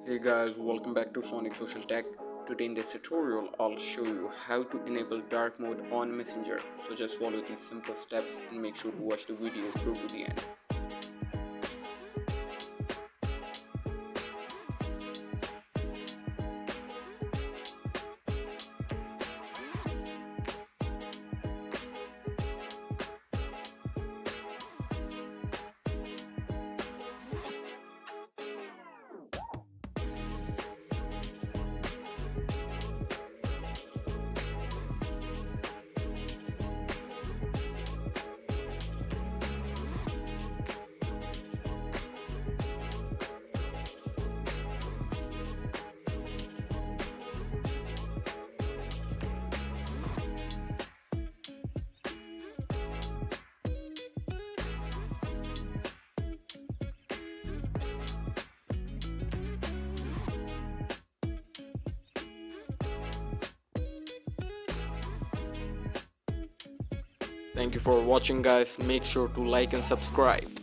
Hey guys, welcome back to Sonic Social Tech. Today in this tutorial, I'll show you how to enable dark mode on Messenger. So just follow these simple steps and make sure to watch the video through to the end. Thank you for watching guys. Make sure to like and subscribe.